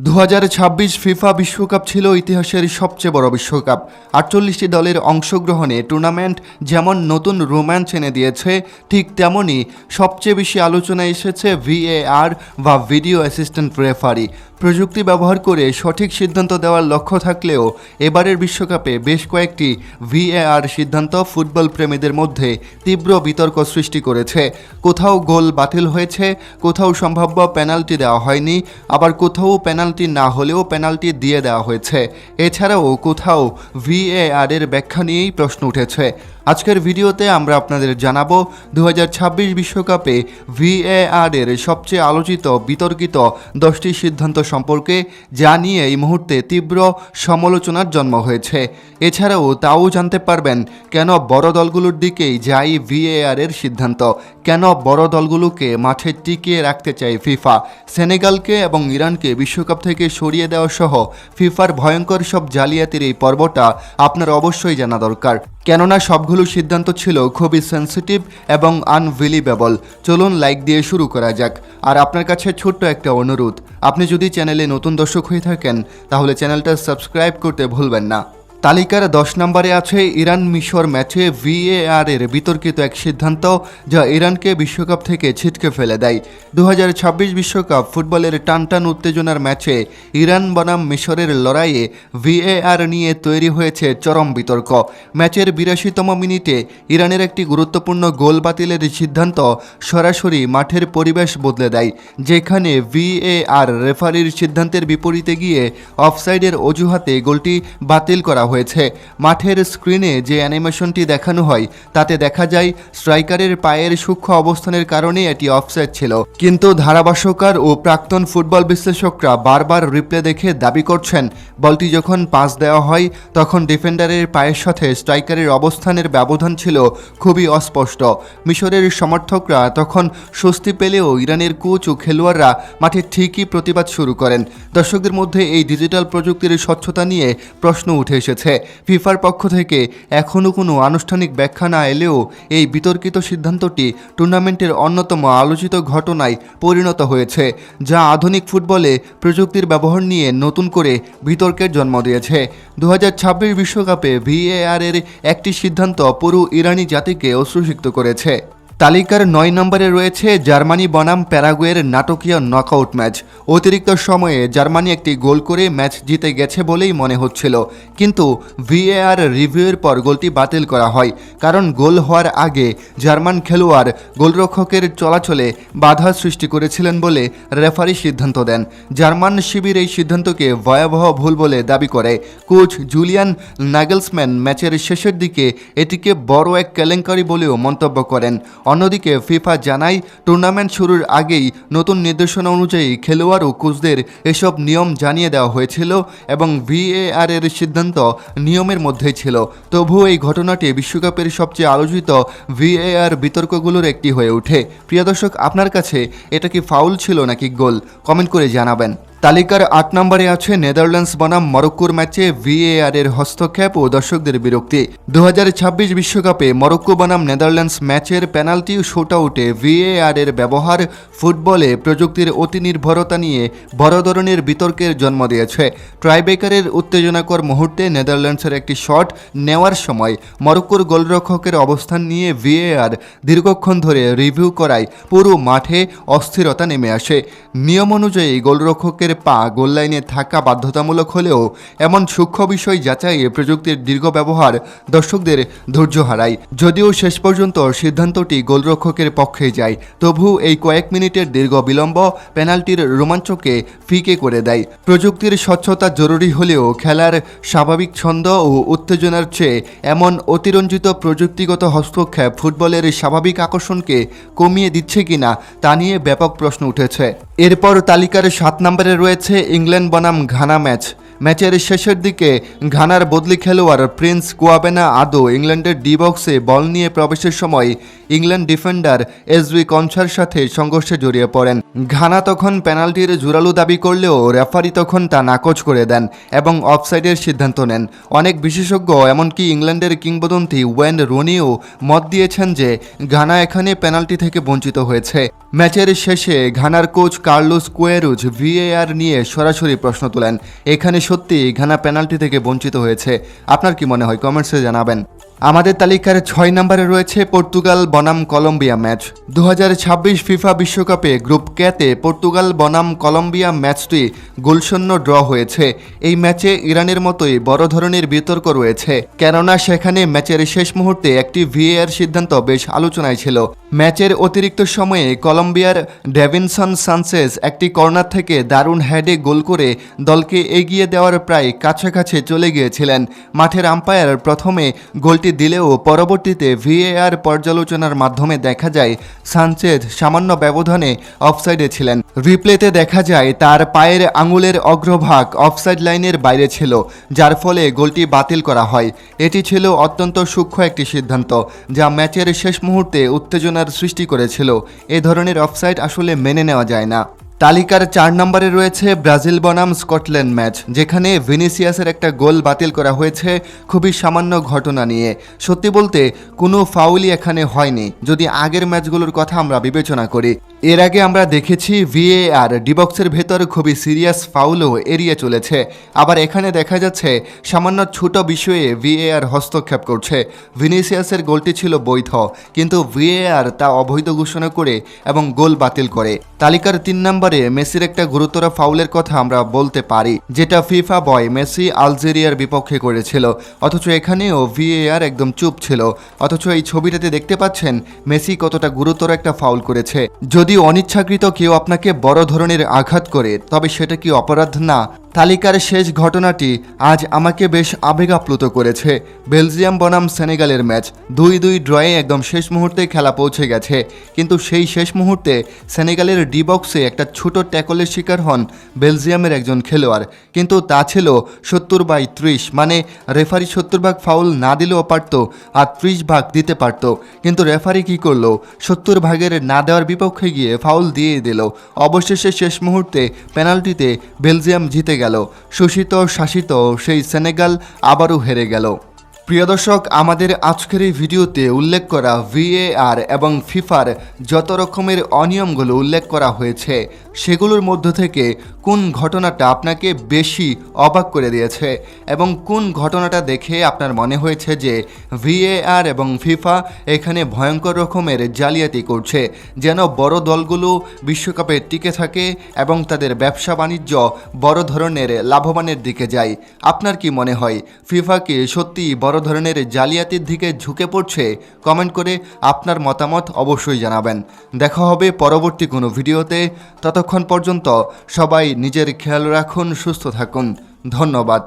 2026 FIFA বিশ্বকাপ ছিল ইতিহাসের সবচেয়ে বড় বিশ্বকাপ। 48টি দলের অংশগ্রহণে টুর্নামেন্ট যেমন নতুন রোমাঞ্চ এনে দিয়েছে, ঠিক তেমনই সবচেয়ে বেশি আলোচনায় এসেছে ভিএআর বা ভিডিও অ্যাসিস্ট্যান্ট রেফারি। প্রযুক্তি ব্যবহার করে সঠিক সিদ্ধান্ত দেওয়ার লক্ষ্য থাকলেও এবারের বিশ্বকাপে বেশ কয়েকটি ভিএআর সিদ্ধান্ত ফুটবল প্রেমীদের মধ্যে তীব্র বিতর্ক সৃষ্টি করেছে। কোথাও গোল বাতিল হয়েছে, কোথাও সম্ভাব্য পেনাল্টি দেওয়া হয়নি, আবার কোথাও পেনাল্টি না হলেও পেনাল্টি দিয়ে দেওয়া হয়েছে। এছাড়াও কোথাও ভিএআর এর ব্যাখ্যা নিয়েই প্রশ্ন উঠেছে। আজকের ভিডিওতে আমরা আপনাদের জানাবো 2026 বিশ্বকাপে ভিএআর এর সবচেয়ে আলোচিত বিতর্কিত 10টি সিদ্ধান্ত সম্পর্কে, যা নিয়ে এই মুহূর্তে তীব্র সমালোচনার জন্ম হয়েছে। এছাড়াও তাও জানতে পারবেন কেন বড় দলগুলোর দিকেই যায় ভিএআর এর সিদ্ধান্ত, কেন বড় দলগুলোকে মাঠে টিকিয়ে রাখতে চায় ফিফা, সেনেগালকে এবং ইরানকে বিশ্বকাপ থেকে সরিয়ে দেওয়া সহ ফিফার ভয়ঙ্কর সব জালিয়াতির এই পর্বটা আপনার অবশ্যই জানা দরকার, কেননা সবগুলো সিদ্ধান্ত ছিল খুবই সেন্সিটিভ এবং আনবিলিভেবল। চলুন লাইক দিয়ে শুরু করা যাক। আর আপনার কাছে ছোট্ট একটা অনুরোধ, আপনি যদি চ্যানেলে নতুন দর্শক হয়ে থাকেন তাহলে চ্যানেলটা সাবস্ক্রাইব করতে ভুলবেন না। তালিকার 10 নম্বরে আছে ইরান মিশর ম্যাচে ভিএআর এর বিতর্কিত এক সিদ্ধান্ত, যা ইরানকে বিশ্বকাপ থেকে ছিটকে ফেলে দেয়। 2026 বিশ্বকাপ ফুটবলের টানটান উত্তেজনার ম্যাচে ইরান বনাম মিশরের লড়াইয়ে ভিএআর নিয়ে তৈরি হয়েছে চরম বিতর্ক। ম্যাচের 82তম মিনিটে ইরানের একটি গুরুত্বপূর্ণ গোল বাতিলের সিদ্ধান্ত সরাসরি মাঠের পরিবেশ বদলে দেয়, যেখানে ভিএআর রেফারির সিদ্ধান্তের বিপরীতে গিয়ে অফসাইডের অজুহাতে গোলটি বাতিল করা হয়েছে। মাঠের স্ক্রিনে যে অ্যানিমেশনটি দেখানো হয় তাতে দেখা যায় স্ট্রাইকারের পায়ের সূক্ষ্ম অবস্থানের কারণে এটি অফসাইড ছিল, কিন্তু ধারাভাষ্যকার ও প্রাক্তন ফুটবল বিশ্লেষকরা বারবার রিপ্লে দেখে দাবি করছেন বলটি যখন পাস দেওয়া হয় তখন ডিফেন্ডারের পায়ের সাথে স্ট্রাইকারের অবস্থানের ব্যবধান ছিল খুবই অস্পষ্ট। মিশরের সমর্থকরা তখন স্বস্তি পেলেও ইরানের কোচ ও খেলোয়াড়রা মাঠে ঠিকই প্রতিবাদ শুরু করেন। দর্শকদের মধ্যে এই ডিজিটাল প্রযুক্তির স্বচ্ছতা নিয়ে প্রশ্ন উঠে এসেছে। ফিফার পক্ষ থেকে এখনও কোনো আনুষ্ঠানিক ব্যাখ্যা না এলেও এই বিতর্কিত সিদ্ধান্তটি টুর্নামেন্টের অন্যতম আলোচিত ঘটনায় পরিণত হয়েছে, যা আধুনিক ফুটবলে প্রযুক্তির ব্যবহার নিয়ে নতুন করে বিতর্কের জন্ম দিয়েছে। 2026 বিশ্বকাপে ভিএআর এর একটি সিদ্ধান্ত পুরো ইরানি জাতিকে অশ্রুসিক্ত করেছে। তালিকার 9 নম্বরে রয়েছে জার্মানি বনাম প্যারাগুয়ের নাটকীয় নকআউট ম্যাচ। অতিরিক্ত সময়ে জার্মানি একটি গোল করে ম্যাচ জিতে গেছে বলেই মনে হচ্ছিল, কিন্তু ভিএআর রিভিউয়ের পর গোলটি বাতিল করা হয়, কারণ গোল হওয়ার আগে জার্মান খেলোয়াড় গোলরক্ষকের চলাচলে বাধা সৃষ্টি করেছিলেন বলে রেফারি সিদ্ধান্ত দেন। জার্মান শিবির এই সিদ্ধান্তকে ভয়াবহ ভুল বলে দাবি করে। কোচ জুলিয়ান নাগেলসম্যান ম্যাচের শেষের দিকে এটিকে বড় এক কেলেঙ্কারি বলেও মন্তব্য করেন। অন্যদিকে ফিফা জানায় টুর্নামেন্ট শুরুর আগেই নতুন নির্দেশনা অনুযায়ী খেলোয়াড় ও কোচদের এসব নিয়ম জানিয়ে দেওয়া হয়েছিল এবং ভিএআর এর সিদ্ধান্ত নিয়মের মধ্যেই ছিল। তবুও এই ঘটনাটি বিশ্বকাপের সবচেয়ে আলোচিত ভিএআর বিতর্কগুলোর একটি হয়ে ওঠে। প্রিয় দর্শক, আপনার কাছে এটা কি ফাউল ছিল নাকি গোল? কমেন্ট করে জানাবেন। তালিকার 8 নম্বরে আছে নেদারল্যান্ডস বনাম মরক্কোর ম্যাচে ভিএআর এর হস্তক্ষেপ ও দর্শকদের বিরক্তি। 2026 বিশ্বকাপে মরক্কো বনাম নেদারল্যান্ডস ম্যাচের পেনাল্টি শুটআউটে ভিএআর এর ব্যবহার ফুটবলে প্রযুক্তির অতি নির্ভরতা নিয়ে বড় ধরনের বিতর্কের জন্ম দিয়েছে। ট্রাইব্রেকারের উত্তেজনাকর মুহূর্তে নেদারল্যান্ডসের একটি শট নেওয়ার সময় মরক্কোর গোলরক্ষকের অবস্থান নিয়ে ভিএআর দীর্ঘক্ষণ ধরে রিভিউ করায় পুরো মাঠে অস্থিরতা নেমে আসে। নিয়ম অনুযায়ী গোলরক্ষকের পা গোল লাইনে থাকা বাধ্যতামূলক হলেও এমন সূক্ষ্ম বিষয় যাচাইয়ে প্রযুক্তির দীর্ঘ ব্যবহার দর্শকদের ধৈর্য হারায়। যদিও শেষ পর্যন্ত সিদ্ধান্তটি গোলরক্ষকের পক্ষে যায়, তবু এই কয়েক মিনিটের দীর্ঘ বিলম্ব পেনাল্টির রোমাঞ্চকে ফিকে করে দেয়। প্রযুক্তির স্বচ্ছতা জরুরি হলেও খেলার স্বাভাবিক ছন্দ ও উত্তেজনার চেয়ে এমন অতিরঞ্জিত প্রযুক্তিগত হস্তক্ষেপ ফুটবলের স্বাভাবিক আকর্ষণকে কমিয়ে দিচ্ছে কিনা তা নিয়ে ব্যাপক প্রশ্ন উঠেছে। এরপর তালিকার 7 নম্বরে রয়েছে ইংল্যান্ড বনাম ঘানা ম্যাচ। ম্যাচের শেষের দিকে ঘানার বদলি খেলোয়াড় প্রিন্স কুয়াবেনা আদৌ ইংল্যান্ডের ডি বক্সে বল নিয়ে প্রবেশের সময় ইংল্যান্ড ডিফেন্ডার এসবি কনসার সাথে সংঘর্ষে জড়িয়ে পড়েন। ঘানা তখন পেনাল্টির জোরালো দাবি করলেও রেফারি তখন তা নাকচ করে দেন এবং অফসাইডের সিদ্ধান্ত নেন। অনেক বিশেষজ্ঞ এমনকি ইংল্যান্ডের কিংবদন্তি ওয়েন রুনিও মত দিয়েছেন যে ঘানা এখানে পেনাল্টি থেকে বঞ্চিত হয়েছে। ম্যাচের শেষে ঘানার কোচ কার্লোস কুয়েরুজ ভিএআর নিয়ে সরাসরি প্রশ্ন তোলেন। এখানে সত্যি ঘানা পেনাল্টি থেকে বঞ্চিত হয়েছে। আপনার কি মনে হয় কমেন্টসে জানাবেন। আমাদের তালিকার 6 নম্বরে রয়েছে পর্তুগাল বনাম কলম্বিয়া ম্যাচ। 2026 ফিফা বিশ্বকাপে গ্রুপ কেতে পর্তুগাল বনাম কলম্বিয়া ম্যাচটি গোলশূন্য ড্র হয়েছে। এই ম্যাচে ইরানের মতোই বড় ধরনের বিতর্ক রয়েছে, কেননা সেখানে ম্যাচের শেষ মুহূর্তে একটি ভিএআর সিদ্ধান্ত বেশ আলোচনায় ছিল। ম্যাচের অতিরিক্ত সময়ে কলম্বিয়ার ডেভিনসন সানচেজ একটি কর্নার থেকে দারুণ হেডে গোল করে দলকে এগিয়ে দেওয়ার প্রায় কাছাকাছি চলে গিয়েছিলেন। মাঠের আম্পায়ার প্রথমে গোলটি দিলেও পরবর্তীতে ভিএআর পর্যালোচনার মাধ্যমে দেখা যায় সানচেজ সামান্য ব্যবধানে অফসাইডে ছিলেন। রিপ্লেতে দেখা যায় তার পায়ের আঙুলের অগ্রভাগ অফসাইড লাইনের বাইরে ছিল, যার ফলে গোলটি বাতিল করা হয়। এটি ছিল অত্যন্ত সূক্ষ্ম একটি সিদ্ধান্ত, যা ম্যাচের শেষ মুহূর্তে উত্তেজনার সৃষ্টি করেছিল। এ ধরনের অফসাইড আসলে মেনে নেওয়া যায় না। তালিকার 4 নম্বরে রয়েছে ব্রাজিল বনাম স্কটল্যান্ড ম্যাচ, যেখানে ভিনিসিয়াসের একটা গোল বাতিল করা হয়েছে খুবই সামান্য ঘটনা নিয়ে। সত্যি বলতে কোনো ফাউলই এখানে হয়নি যদি আগের ম্যাচগুলোর কথা আমরা বিবেচনা করি। এর আগে আমরা দেখেছি ভিএআর ডিবক্সের ভেতর খুবই সিরিয়াস ফাউলও এড়িয়ে চলেছে। আবার এখানে দেখা যাচ্ছে সামান্য ছোট বিষয়ে ভিএআর হস্তক্ষেপ করছে। ভিনিসিয়াসের গোলটি ছিল বৈধ, কিন্তু ভিএআর তা অবৈধ ঘোষণা করে এবং গোল বাতিল করে। তালিকার 3 নম্বরে মেসির একটা গুরুতর ফাউলের কথা আমরা বলতে পারি, যেটা ফিফা বয় মেসি আলজেরিয়ার বিপক্ষে করেছিল। অথচ এখানেও ভিএআর একদম চুপ ছিল। অথচ এই ছবিটাতে দেখতে পাচ্ছেন মেসি কতটা গুরুতর একটা ফাউল করেছে। যদি অনিচ্ছাকৃত কেউ আপনাকে বড় ধরনের আঘাত করে, তবে সেটা কি অপরাধ না? তালিকার শেষ ঘটনাটি আজ আমাকে বেশ আবেগাপ্লুত করেছে। বেলজিয়াম বনাম সেনেগালের ম্যাচ 2-2 ড্রয়ে একদম শেষ মুহূর্তে খেলা পৌঁছে গেছে, কিন্তু সেই শেষ মুহূর্তে সেনেগালের ডি বক্সে একটা ছোট ট্যাকলের শিকার হন বেলজিয়ামের একজন খেলোয়াড়। কিন্তু তা ছিল 70/30, মানে রেফারি 70 ভাগ ফাউল না দিলেও পারত আর 30 ভাগ দিতে পারত। কিন্তু রেফারি কি করলো? 70 ভাগের না দেওয়ার বিপক্ষে গিয়ে ফাউল দিয়ে দিল। অবশেষে শেষ মুহূর্তে পেনাল্টিতে বেলজিয়াম জিতে গেল। শোষিত শাসিত সেই সেনেগাল আবারও হেরে গেল। প্রিয় দর্শক, আমাদের আজকের এই ভিডিওতে উল্লেখ করা ভিএআর এবং ফিফার যত রকমের অনিয়মগুলো উল্লেখ করা হয়েছে, সেগুলোর মধ্য থেকে কোন ঘটনাটা আপনাকে বেশি অবাক করে দিয়েছে এবং কোন ঘটনাটা দেখে আপনার মনে হয়েছে যে ভিএআর এবং ফিফা এখানে ভয়ঙ্কর রকমের জালিয়াতি করছে, যেন বড় দলগুলো বিশ্বকাপে টিকে থাকে এবং তাদের ব্যবসা বাণিজ্য বড় ধরনের লাভবানের দিকে যায়। আপনার কি মনে হয় ফিফা কি সত্যি বড় ধরনের জালিয়াতির দিকে ঝুঁকে পড়ছে? কমেন্ট করে আপনার মতামত অবশ্যই জানাবেন। দেখা হবে পরবর্তী কোনো ভিডিওতে। ততক্ষণ পর্যন্ত সবাই নিজের খেয়াল রাখুন, সুস্থ থাকুন। ধন্যবাদ।